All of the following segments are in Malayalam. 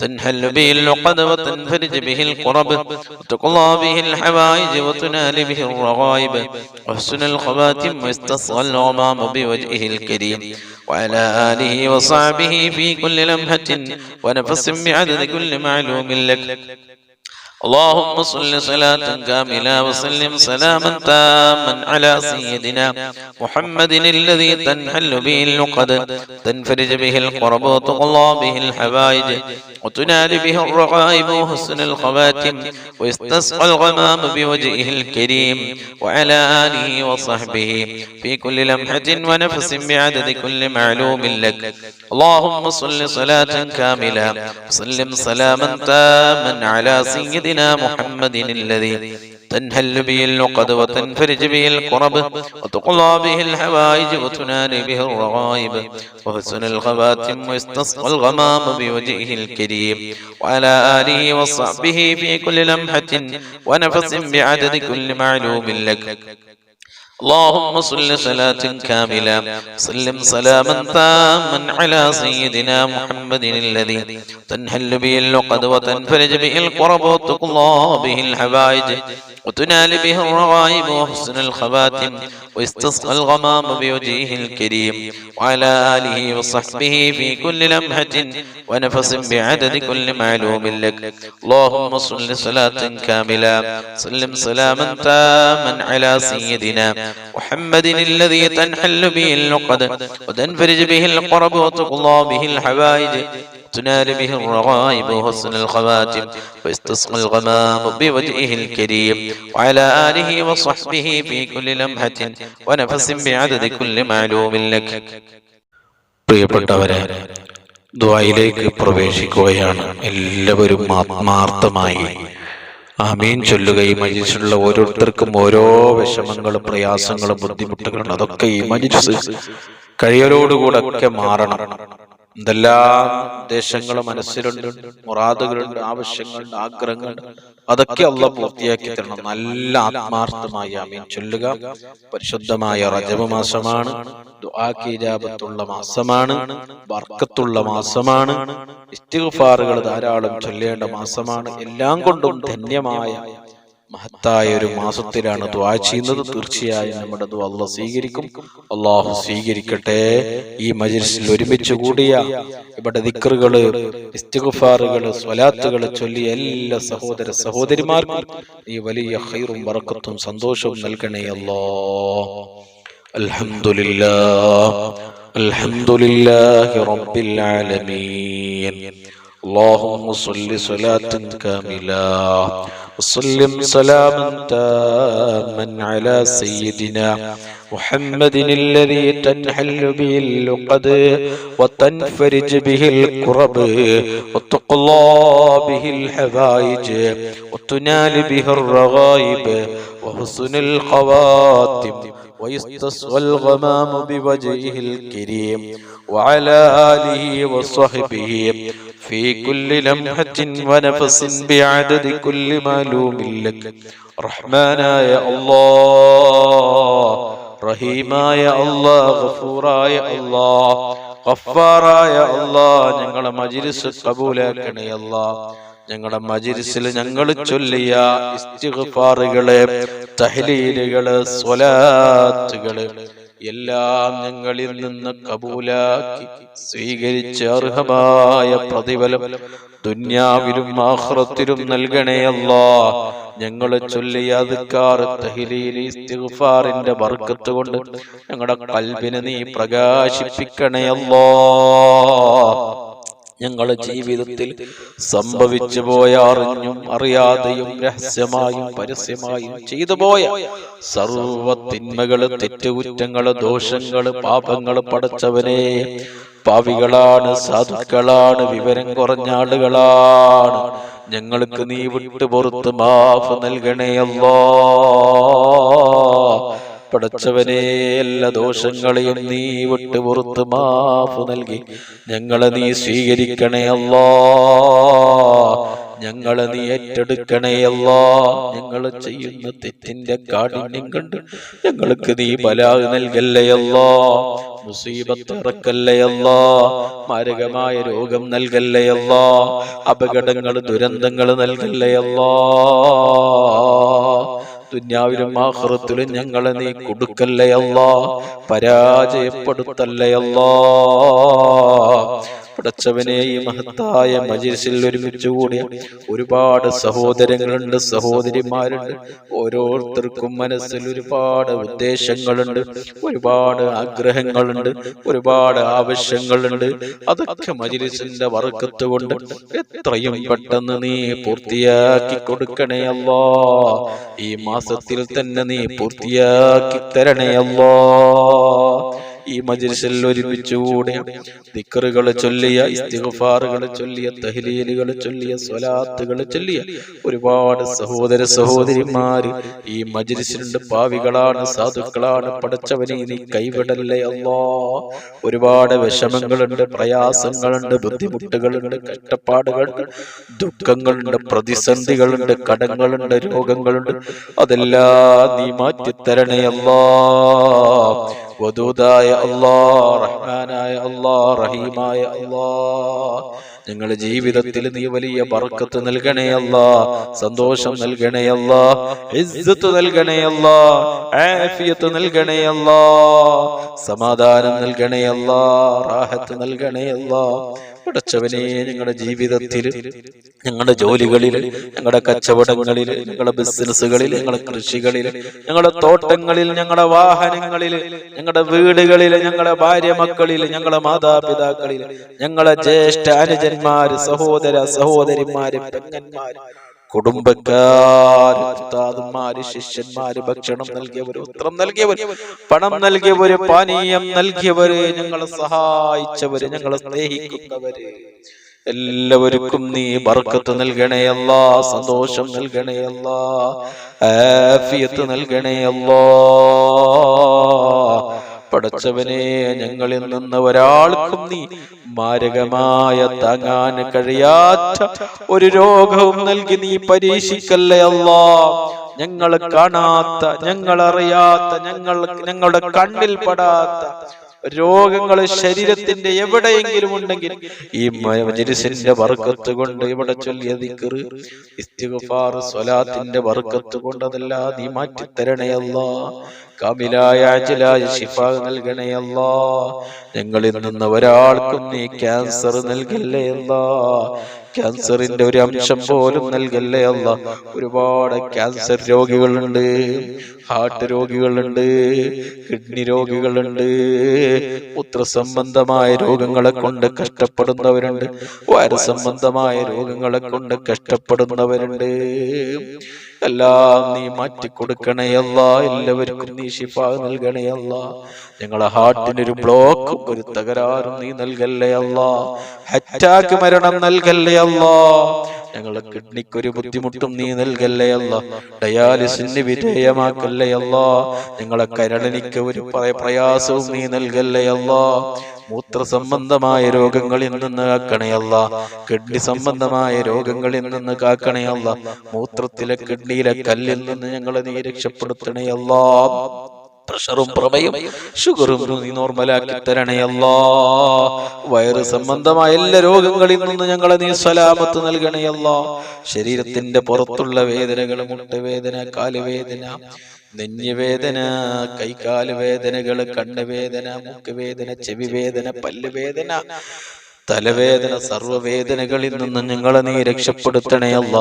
تنحل به اللقد وتنفرج به الكرب وتقضى به الحوائج وتنال به الرغائب وحسن الخواتم ويستصغى الغمام بوجهه الكريم وعلى آله وصحبه في كل لمحة ونفس بعدد كل معلوم لك. اللهم صل صلاة كاملة وسلم سلاما تاما على سيدنا محمد الذي تنحل به اللقد تنفرج به الكرب وتقضى به الحوائج وتنال به الرغائب وحسن الخواتم ويستسقى الغمام بوجهه الكريم وعلى آله وصحبه في كل لمحة ونفس بعدد كل معلوم لك. اللهم صل صلاة كاملة وسلم سلاما تاما على سيدنا محمد الذي تنحل به اللقد وتنفرج به الكرب وتقضى به الحوائج وتنال به الرغائب وحسن الخواتم ويستسقى الغمام بوجهه الكريم وعلى آله وصحبه في كل لمحة ونفس بعدد كل معلوم لك. اللهم صل صلاة كاملة سلم سلاما تاما على سيدنا محمد الذي تنحل به اللقد وتنفرج به الكرب وتقضى به الحوائج وتنال به الرغائب وحسن الخواتم ويستسقى الغمام بوجهه الكريم وعلى آله وصحبه في كل لمحة ونفس بعدد كل معلوم لك. اللهم صل صلاة كاملة سلم سلاما تاما على سيدنا محمد الذي تنحل به اللقد وتنفرج به الكرب وتقضى به الحوائج تنال به الرغائب وحسن الخواتم ويستسقى الغمام بوجهه الكريم وعلى آله وصحبه في كل لمحة ونفس بعدد كل معلوم لك. പ്രിയപ്പെട്ടവരെ, ദുആയിലേക്ക് പ്രവേശിക്കുകയാണ്. എല്ലാവരും ആത്മാർത്ഥമായി ആമീൻ ചൊല്ലുകയും മജ്‌ലിസിലുള്ള ഓരോരുത്തർക്കും ഓരോ വിഷമങ്ങളും പ്രയാസങ്ങളും ബുദ്ധിമുട്ടുകളും അതൊക്കെ ഈ മജ്‌ലിസ് കഴിയലോടുകൂടെ ഒക്കെ മാറണം. എന്തെല്ലാം ഉദ്ദേശങ്ങൾ മനസ്സിലുണ്ട്, മുറാദുകളുണ്ട്, ആവശ്യങ്ങളുണ്ട്, ആഗ്രഹങ്ങളുണ്ട്, അതൊക്കെ അല്ലാഹ് പൂർത്തിയാക്കി തരണം. നല്ല ആത്മാർത്ഥമായി ആമീൻ ചൊല്ലുക. പരിശുദ്ധമായ റജബ് മാസമാണ്, ദുആക്ക് ഇജാബത്തുള്ള മാസമാണ്, ബർക്കത്തുള്ള മാസമാണ്, ഇസ്തിഗ്ഫാറുകൾ ധാരാളം ചൊല്ലേണ്ട മാസമാണ്. എല്ലാം കൊണ്ടും ധന്യമായ മഹത്തായ ഒരു മാസത്തിലാണ് ദുആ ചെയ്യുന്നത്. തീർച്ചയായും നമ്മുടെ ദുആ അല്ലാഹ് സ്വീകരിക്കും. അല്ലാഹു സ്വീകരിക്കട്ടെ. ഈ മജ്‌ലിസിൽ ഒരുമിച്ച് കൂടിയ ഇവിടെ ദിക്റുകള്, ഇസ്തിഗ്ഫാറുകള്, സ്വലാത്തുകള് ചൊല്ലിയ എല്ലാ സഹോദര സഹോദരിമാർക്കും ഈ വലിയ ഖൈറും ബറക്കത്തും സന്തോഷവും നൽകണേ അല്ലാഹ്. അൽഹംദുലില്ലാഹ് അൽഹംദുലില്ലാഹി റബ്ബിൽ ആലമീൻ. اللهم صل صلاة كاملة وسلم سلاما تاما على سيدنا محمد الذي تنحل به اللقد وتنفرج به الكرب وتقضى به الحوائج وتنال به الرغائب وحسن الخواتم ويستصغى الغمام بوجهه الكريم وعلى آله وصحبه في كل لمحة ونفس بعدد كل معلوم لك. رحمانا يا الله، رحيما يا الله، غفورا يا الله، غفارا يا الله. ഞങ്ങളുടെ മജ്‌ലിസ് കബൂലാക്കണേ അല്ലാഹ്. ഞങ്ങളുടെ മജ്‌ലിസിൽ ഞങ്ങൾ ചൊല്ലിയ ഇസ്തിഗ്ഫാറുകളെ, തഹ്ലീലുകള്, സ്വലാത്തുകള് എല്ലാം ഞങ്ങളിൽ നിന്ന് കബൂലാക്കി സ്വീകരിച്ച് അർഹമായ പ്രതിഫലം ദുനിയാവിലും ആഖിറത്തിലും നൽകണേ അല്ലാഹ്. ഞങ്ങൾ ചൊല്ലിയ അദ്കാർ, തഹ്ലീൽ, ഇസ്തിഗ്ഫാറിന്റെ ബർക്കത്ത് കൊണ്ട് ഞങ്ങളുടെ ഖൽബിനെ നീ പ്രകാശിപ്പിക്കണേ അല്ലാഹ്. ഞങ്ങളുടെ ജീവിതത്തിൽ സംഭവിച്ചു പോയ, അറിഞ്ഞും അറിയാതെയും രഹസ്യമായും പരസ്യമായും ചെയ്തു പോയ സർവ്വ തിന്മകള്, തെറ്റുകുറ്റങ്ങള്, ദോഷങ്ങള്, പാപങ്ങള് പടച്ചവനെ, പാവികളാണ്, സാധുക്കളാണ്, വിവരം കുറഞ്ഞ ആളുകളാണ്. ഞങ്ങൾക്ക് നീ വിട്ടുപുറത്ത് മാഫ് നൽകണേ അല്ലാഹ്. പടച്ചവനെ, എല്ലാ ദോഷങ്ങളെയും നീ വിട്ടുപുറത്ത് മാഫ് നൽകി ഞങ്ങളെ നീ സ്വീകരിക്കണേ അല്ലാഹ്. ഞങ്ങളെ നീ ഏറ്റെടുക്കണേ അല്ലാ. ഞങ്ങൾ ചെയ്യുന്ന തെറ്റിന്റെ കാഠിന്യം കണ്ട് ഞങ്ങൾക്ക് നീ ബലാ നൽകല്ലേ അല്ലാ. മുസീബത്ത് ഇറക്കല്ലേ അല്ലാ. മാരകമായ രോഗം നൽകല്ലേ അല്ലാ. അപകടങ്ങൾ ദുരന്തങ്ങൾ നൽകല്ലേ അല്ലാ. ദുനിയാവിലും ആഖിറത്തിലും ഞങ്ങളെ നീ കൊടുക്കല്ലേ അല്ലാ. പരാജയപ്പെടുത്തല്ലേ അല്ലാ. പടച്ചവനെ, ഈ മഹത്തായ മജ്‌ലിസിൽ ഒരുമിച്ച് കൂടിയ ഒരുപാട് സഹോദരങ്ങളുണ്ട്, സഹോദരിമാരുണ്ട്. ഓരോരുത്തർക്കും മനസ്സിൽ ഒരുപാട് ഉദ്ദേശങ്ങളുണ്ട്, ഒരുപാട് ആഗ്രഹങ്ങളുണ്ട്, ഒരുപാട് ആവശ്യങ്ങളുണ്ട്. അതൊക്കെ മജ്‌ലിസിന്റെ ബറക്കത്ത് കൊണ്ട് എത്രയും പെട്ടെന്ന് നീ പൂർത്തിയാക്കി കൊടുക്കണേ അല്ലാ. ഈ മാസത്തിൽ തന്നെ നീ പൂർത്തിയാക്കി തരണേ അല്ലാ. ഈ മജ്‌ലിസിൽ ഒരുമിച്ചുകൂടെ ദിക്റുകൾ ചൊല്ലിയ, ഇസ്തിഗ്ഫാറുകൾ ചൊല്ലിയ, തഹ്ലീലുകൾ ചൊല്ലിയ, സ്വലാത്തുകൾ ചൊല്ലിയ ഒരുപാട് സഹോദര സഹോദരിമാര് ഈ മജ്‌ലിസിലുണ്ട്. പാവികളാണ്, സാധുക്കളാണ്. പടച്ചവനെ നീ കൈവിടല്ലേ അല്ലാ. ഒരുപാട് വിഷമങ്ങളുണ്ട്, പ്രയാസങ്ങളുണ്ട്, ബുദ്ധിമുട്ടുകളുണ്ട്, കഷ്ടപ്പാടുകളുണ്ട്, ദുഃഖങ്ങളുണ്ട്, പ്രതിസന്ധികളുണ്ട്, കടങ്ങളുണ്ട്, രോഗങ്ങളുണ്ട്. അതെല്ലാം നീ മാറ്റിത്തരണേ അല്ലാ. വദൂദായ അല്ലാ, റഹ്മാനായ അല്ലാ, റഹീമായ അല്ലാ, ഞങ്ങളുടെ ജീവിതത്തിൽ നീ വലിയ ബർക്കത്ത് നൽകണേ അല്ലാ. സന്തോഷം നൽകണേ അല്ലാ. ഇസ്സത്ത് നൽകണേ അല്ലാ. ആഫിയത്ത് നൽകണേ അല്ലാ. സമാധാനം നൽകണേ അല്ലാ. റാഹത്ത് നൽകണേ അല്ലാ. പടച്ചവനെ, ഞങ്ങളുടെ ജീവിതത്തിൽ, ഞങ്ങളുടെ ജോലികളിൽ, ഞങ്ങളുടെ കച്ചവടങ്ങളിൽ, ഞങ്ങളുടെ ബിസിനസ്സുകളിൽ, ഞങ്ങളുടെ കൃഷികളിൽ, ഞങ്ങളുടെ തോട്ടങ്ങളിൽ, ഞങ്ങളുടെ വാഹനങ്ങളിൽ, ഞങ്ങളുടെ വീടുകളിൽ, ഞങ്ങളുടെ ഭാര്യ മക്കളിൽ, ഞങ്ങളുടെ മാതാപിതാക്കളിൽ, ഞങ്ങളുടെ ജ്യേഷ്ഠ അനുജന്മാര്, സഹോദര സഹോദരിമാര്, പെങ്ങന്മാര്, കുടുംബക്കാര്, ഉസ്താദുമാര്, ശിഷ്യന്മാര്, ഭക്ഷണം നൽകിയവര്, വസ്ത്രം നൽകിയവര്, പണം നൽകിയവര്, പാനീയം നൽകിയവര്, ഞങ്ങളെ സഹായിച്ചവര്, ഞങ്ങളെ സ്നേഹിക്കുന്നവര്, എല്ലാവർക്കും നീ ബർക്കത്ത് നൽകണേ അല്ലാ. സന്തോഷം നൽകണേ അല്ലാ. ആഫിയത്ത് നൽകണേ അല്ലാ. പടച്ചവനെ, ഞങ്ങളിൽ നിന്ന് ഒരാൾക്കും നീ മാരകമായ, താങ്ങാൻ കഴിയാത്ത ഒരു രോഗവും നൽകി നീ പരീക്ഷിക്കല്ലേ അല്ലാ. ഞങ്ങൾ കാണാത്ത, ഞങ്ങൾ അറിയാത്ത, ഞങ്ങളുടെ കണ്ണിൽ പെടാത്ത രോഗങ്ങൾ ശരീരത്തിന്റെ എവിടെയെങ്കിലും ഉണ്ടെങ്കിൽ ഈ മജ്‌ലിസിന്റെ ബർക്കത്ത് കൊണ്ട്, ഇവിടെ ചൊല്ലിയ ദിക്ർ, ഇസ്തിഗ്ഫാർ, സ്വലാത്തിന്റെ ബർക്കത്ത് കൊണ്ട് അതെല്ലാം നീ മാറ്റി തരണേ അല്ലാ. കാമിലായ അജ്ലായ ശിഫ നൽകണേ അല്ലാ. ഞങ്ങളിൽ നിന്ന് ഒരാൾക്കും നീ ക്യാൻസർ നൽകല്ലേ അല്ലാ. ക്യാൻസറിന്റെ ഒരു അംശം പോലും നൽകല്ലേ അല്ലാ. ഒരുപാട് ക്യാൻസർ രോഗികളുണ്ട്, ഹാർട്ട് രോഗികളുണ്ട്, കിഡ്നി രോഗികളുണ്ട്, മൂത്രസംബന്ധമായ രോഗങ്ങളെ കൊണ്ട് കഷ്ടപ്പെടുന്നവരുണ്ട്, വയറ് സംബന്ധമായ രോഗങ്ങളെ കൊണ്ട് കഷ്ടപ്പെടുന്നവരുണ്ട്. എല്ലാം നീ മാറ്റിക്കൊടുക്കണേ അല്ലാ. എല്ലാവർക്കും നീ ശിഫ നൽകണേ അല്ലാ. ഞങ്ങളെ ഹാർട്ടിനൊരു ബ്ലോക്കും ഒരു തകരാറും നീ നൽകല്ലേ അല്ലാ. അറ്റാക്ക് മരണം നൽകല്ലേ അല്ലാ. ഞങ്ങളെ കിഡ്നിക്കൊരു ബുദ്ധിമുട്ടും നീ നൽകല്ലേ അല്ലാ. ഡയാലിസിന് വിധേയമാക്കല്ലേ അല്ലാ. ഞങ്ങളെ കരളിനിക്ക് ഒരു പ്രയാസവും നീ നൽകല്ലേ അല്ലാ. മൂത്ര സംബന്ധമായ രോഗങ്ങളിൽ നിന്ന് കാക്കണേ അല്ലാ. കിഡ്നി സംബന്ധമായ രോഗങ്ങളിൽ നിന്ന് കാക്കണേ അല്ലാ. മൂത്രത്തിലെ കിഡ്നിയിലെ കല്ലിൽ നിന്ന് ഞങ്ങളെ നീ രക്ഷപ്പെടുത്തണേ അല്ലാ. പ്രഷറും പ്രമേയും ഷുഗറും നീ നോർമലാക്കി തരണേ അല്ലാ. വയറ് സംബന്ധമായ എല്ലാ രോഗങ്ങളിൽ നിന്ന് ഞങ്ങളെ നീ സലാമത്ത് നൽകണേ അല്ലാ. ശരീരത്തിന്റെ പുറത്തുള്ള വേദനകൾ, മുട്ടുവേദന, കാലുവേദന, നെഞ്ഞുവേദന, കൈകാല് വേദനകൾ, കണ്ണുവേദന, മൂക്കുവേദന, ചെവിവേദന, പല്ലുവേദന, തലവേദന, സർവ്വവേദനകളിൽ നിന്ന് ഞങ്ങളെ നീ രക്ഷപ്പെടുത്തണേ അല്ലാ.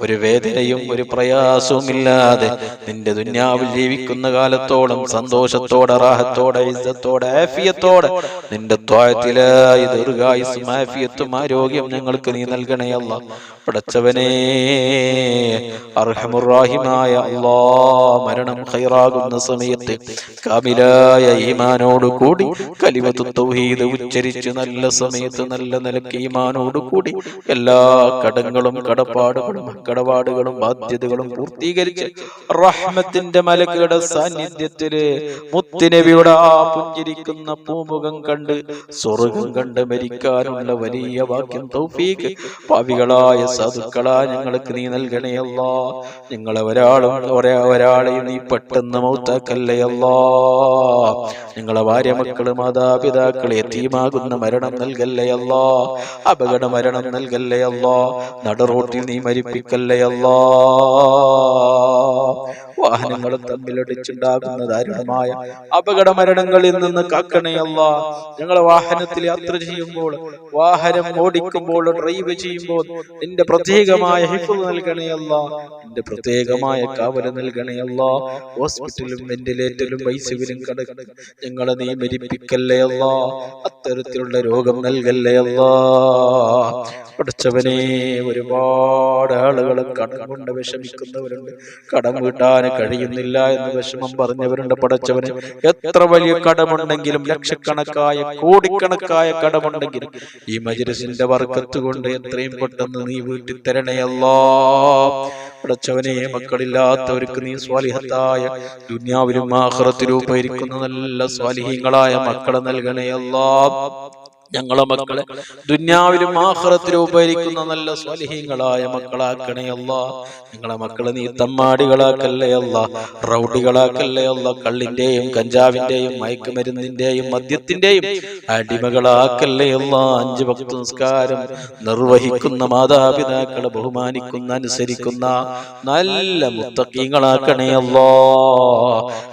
ഒരു വേദനയും ഒരു പ്രയാസവും ഇല്ലാതെ നിന്റെ ദുനിയാവിൽ ജീവിക്കുന്ന കാലത്തോളം സന്തോഷത്തോടെ, റാഹത്തോടെ, ഇസ്സത്തോടെ, ആഫിയത്തോടെ നിന്റെ ത്വാഅത്തിലായി ദീർഘായുസ്സും ആഫിയത്തും ആരോഗ്യം ഞങ്ങൾക്ക് നീ നൽകണേ അല്ലാ. പടച്ചവനേ, അർഹമുർ റഹീമായ അല്ലാ, മരണം ഖൈറാകുന്ന സമയത്ത് കാമിലായ ഈമാനോട് കൂടി കലിമത്തു തൗഹീദ് ഉച്ചരിച്ച് നല്ല സമയത്ത് നല്ല നിലയ്ക്ക് ഈമാനോടുകൂടി എല്ലാ കടങ്ങളും കടപാടുകളും ബാധ്യതകളും പൂർത്തീകരിച്ച് റഹ്മത്തിന്റെ മലക്കുകളുടെ സാന്നിധ്യത്തില് മുത്തുനബിയുടെ ആ പുഞ്ചിരിക്കുന്ന പൂമുഖം കണ്ട് സ്വർഗം കണ്ട് മരിക്കാനുള്ള വലിയ ഭാഗ്യം തൗഫീഖ് പാവികളായ സാധുക്കളായ ഞങ്ങൾക്ക് നീ നൽകണേ അല്ലാ. ഞങ്ങളെ ഒരാളെയും നീ പെട്ടെന്ന് മൗത്താക്കല്ലേ അല്ലാ. ഞങ്ങളെ ഭാര്യ മക്കള് മാതാപിതാക്കളെ യതീമാകുന്ന മരണം നൽകല്ലേ അല്ലാ. അപകട മരണം നൽകല്ലേ അല്ലാ. നടറോട്ടിൽ നീ മരിപ്പിക്കല്ലേ അല്ലാ. വാഹനങ്ങൾ തമ്മിലടിച്ചുണ്ടാകുന്ന ദാരുണമായ അപകട മരണങ്ങളിൽ നിന്ന് കാക്കണേ അല്ലാ. ഞങ്ങളെ വാഹനത്തിൽ യാത്ര ചെയ്യുമ്പോൾ, വാഹനം ഓടിക്കുമ്പോൾ, ഡ്രൈവ് ചെയ്യുമ്പോൾ നിന്റെ പ്രത്യേകമായ ഹിഫ്ള് നൽകണേ അല്ലാ. നിന്റെ പ്രത്യേകമായ കാവല് നൽകണേ അല്ലാ. ഹോസ്പിറ്റലും വെന്റിലേറ്ററിലും ഐസിയുവിലും കിടന്ന് ഞങ്ങളെ നീ മരിപ്പിക്കല്ലേ അല്ലാ. അത്തരത്തിലുള്ള രോഗം നൽകല്ലേ അല്ലാ. പഠിച്ചവനെ, ഒരുപാട് ആളുകളെ കടം കൊണ്ട് വിഷമിക്കുന്നവരുണ്ട്. കടം വീട്ടാൻ കഴിയുന്നില്ല എന്ന് വിഷമം പറഞ്ഞവരുണ്ട്. പഠിച്ചവന് എത്ര വലിയ കടമുണ്ടെങ്കിലും, ലക്ഷക്കണക്കായ കോടിക്കണക്കായ കടമുണ്ടെങ്കിലും ഈ മജ്‌ലിസിന്റെ ബർക്കത്ത് കൊണ്ട് എത്രയും പെട്ടെന്ന് നീ വീട്ടി തരണേ അല്ലാ. പഠിച്ചവനെ, മക്കളില്ലാത്തവർക്ക് നീ സ്വാലിഹത്തായ ദുനിയാവിലും ആഖിറത്തിലും ഉപകരിക്കുന്ന നല്ല സ്വാലിഹീങ്ങളായ മക്കളെ നൽകണേ അല്ലാ. ഞങ്ങളെ മക്കളെ ദുനിയാവിലും ആഖിറത്തിലും ഉപകരിക്കുന്ന നല്ല സ്വാലിഹീങ്ങളായ മക്കളാക്കണേ അല്ലാ. ഞങ്ങളെ മക്കളെ നീ തമ്മാടികളാക്കല്ലേ അല്ലാ. റൗഡികളാക്കല്ലേ അല്ലാ. കള്ളിന്റെയും കഞ്ചാവിന്റെയും മയക്കുമരുന്നിന്റെയും മദ്യത്തിന്റെയും അടിമകളാക്കല്ലേ അല്ലാ. 5 വക്ത് നിസ്കാരം നിർവഹിക്കുന്ന, മാതാപിതാക്കളെ ബഹുമാനിക്കുന്ന, അനുസരിക്കുന്ന നല്ല മുത്തഖീങ്ങളാക്കണേ അല്ലാ.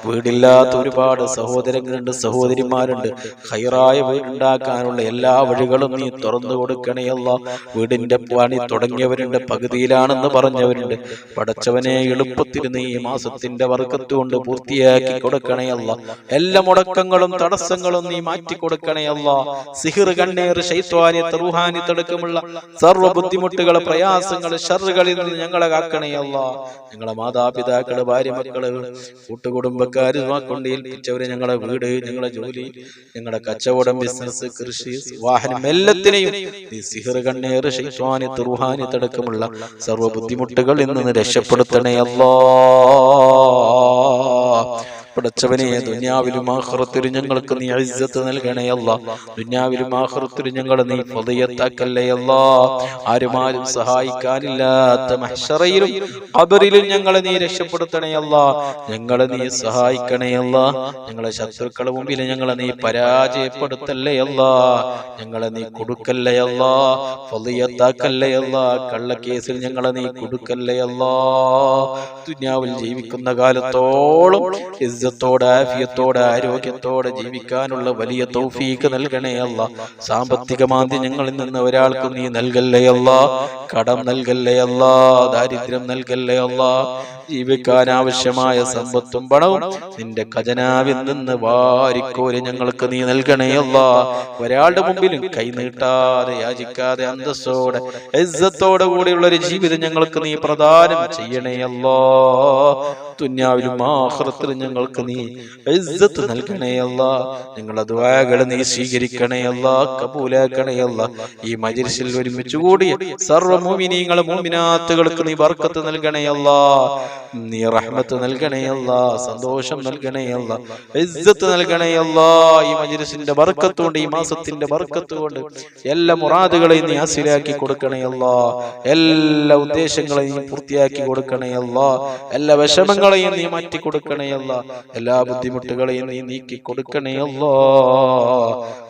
വീടില്ലാത്ത ഒരുപാട് സഹോദരങ്ങളുണ്ട്, സഹോദരിമാരുണ്ട്. ഖൈറായ വീടുണ്ടാക്കാനുള്ള എല്ലാ വഴികളും നീ തുറന്നു കൊടുക്കണേ അല്ലാ. വീടിന്റെ പണി തുടങ്ങിയവരുണ്ട്, പകുതിയിലാണെന്ന് പറഞ്ഞവരുണ്ട്. പടച്ചവനെ, എളുപ്പത്തിൽ നീ ഈ മാസത്തിന്റെ ബർക്കത്ത് കൊണ്ട് പൂർത്തിയാക്കി കൊടുക്കണേ അല്ലാ. എല്ലാ മുടക്കങ്ങളും തടസ്സങ്ങളും നീ മാറ്റി കൊടുക്കണേ അല്ലാ. സിഹിർ, കണ്ണീർ, ശൈത്വാനിയത്ത്, റൂഹാനിയത്ത് അടക്കമുള്ള സർവ്വ ബുദ്ധിമുട്ടുകളെ, പ്രയാസങ്ങളെ, ശർറുകളിൽ നിന്ന് ഞങ്ങളെ കാക്കണേ അല്ലാ. ഞങ്ങളെ മാതാപിതാക്കള്, ഭാര്യ മക്കള്, കൂട്ടുകുടുംബക്കാര് കൊണ്ട് ഏൽപ്പിച്ചവര്, ഞങ്ങളെ വീട്, ഞങ്ങളെ ജോലി, ഞങ്ങളുടെ കച്ചവടം, ബിസിനസ്, കൃഷി, വാഹനം, എല്ലാത്തിനെയും നീ സിഹിർ, കണ്ണീർ, ശൈത്വാനിയത്ത്, റൂഹാനിയത്ത് അടക്കമുള്ള സർവ്വ ബുദ്ധിമുട്ടുകളിൽ നിന്ന് രക്ഷപ്പെടുത്തണേ അല്ലാ. പടച്ചവനെ, ദുനിയാവിലും ആഖിറത്തിലും ഞങ്ങൾക്ക് നീ ഇസ്സത്ത് നൽകണേ അല്ലാ. ദുനിയാവിലും ആഖിറത്തിലും ഞങ്ങളെ നീ ഫളിയത്താക്കല്ലേ അല്ലാ. ആരും സഹായിക്കാനില്ലാത്ത മഹ്ശറയിലും ഖബറിലും ഞങ്ങളെ നീ രക്ഷപ്പെടുത്തണേ അല്ലാ. ഞങ്ങളെ നീ സഹായിക്കണേ അല്ലാ. ഞങ്ങളെ ശത്രുക്കളുടെ മുമ്പിൽ ഞങ്ങളെ നീ പരാജയപ്പെടുത്തല്ലേ അല്ലാ. ഞങ്ങളെ നീ കൊടുക്കല്ലേ അല്ലാ. ഫളിയത്താക്കല്ലേ അല്ലാ. കള്ളക്കേസിൽ ഞങ്ങളെ നീ കൊടുക്കല്ലേ അല്ലാ. ദുനിയാവിൽ ജീവിക്കുന്ന കാലത്തോളം ഇസ്സത്തോടെ, ആഫിയത്തോടെ, ആരോഗ്യത്തോടെ ജീവിക്കാനുള്ള വലിയ തൗഫീഖ് നൽകണേ അല്ലാ. സാമ്പത്തിക മാന്ദ്യം ഞങ്ങളിൽ നിന്ന് ഒരാൾക്കും നീ നൽകല്ലേ അല്ലാ. കടം നൽകല്ലേ അല്ലാ. ദാരിദ്ര്യം നൽകല്ലേ അല്ലാ. ജീവിക്കാൻ ആവശ്യമായ സമ്പത്തും പണവും നിന്റെ ഖജനാവിൽ നിന്ന് വാരിക്കോരി ഞങ്ങൾക്ക് നീ നൽകണേ അല്ലാ. ഒരാളുടെ മുമ്പിലും കൈനീട്ടാതെ, യാചിക്കാതെ, അന്തസ്സോടെ, ഇസ്സത്തോടെ കൂടിയുള്ള ഒരു ജീവിതം ഞങ്ങൾക്ക് നീ പ്രദാനം ചെയ്യണേ അല്ലാ. ദുനിയാവിലും ആഖിറത്തിലും ഞങ്ങൾക്ക് നീ ഇസ്സത്ത് നൽകണേ അല്ലാ. ഞങ്ങളുടെ ദുആകൾ നീ സ്വീകരിക്കണേ അല്ലാ, കബൂലാക്കണേ അല്ലാ. ഈ മജ്‌ലിസിൽ ഒരുമിച്ച് കൂടിയ സർവ്വ മുഅ്മിനീങ്ങളെ, മുഅ്മിനാത്തുകൾക്ക് നീ ബർക്കത്ത് നൽകണേ അല്ലാ. നീ റഹ്മത്ത് നൽകണേ അല്ലാ. സന്തോഷം നൽകണേ അല്ലാ. ഇസ്സത്ത് നൽകണേ അല്ലാ. ഈ മജ്‌ലിസിന്റെ ബർക്കത്ത് കൊണ്ട്, ഈ മാസത്തിന്റെ ബർക്കത്ത് കൊണ്ട് എല്ലാ മുറാദുകളെയും നീ ഹാസിലാക്കി കൊടുക്കണേ അല്ലാ. എല്ലാ ഉദ്ദേശങ്ങളെയും പൂർത്തിയാക്കി കൊടുക്കണേ അല്ലാ. എല്ലാ വിഷമങ്ങളെയും നീ മാറ്റി കൊടുക്കണേ അല്ലാ. എല്ലാ ബുദ്ധിമുട്ടുകളെയും നീ നീക്കി കൊടുക്കണേ അല്ലാ.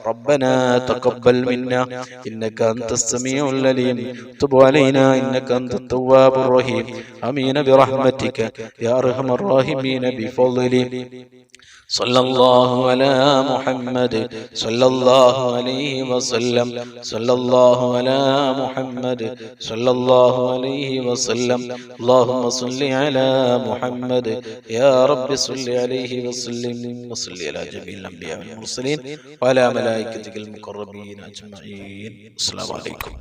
ربنا تقبل منا إنك أنت السميع العليم تب علينا إنك أنت التواب الرحيم آمين برحمتك يا أرحم الراحمين بفضلك صلى الله على محمد صلى الله عليه وسلم صلى الله على محمد صلى الله عليه وسلم اللهم صل على محمد يا رب صل عليه وسلم وصل على جميع الأنبياء والمرسلين وعلى ملائكتك المقربين أجمعين. السلام عليكم.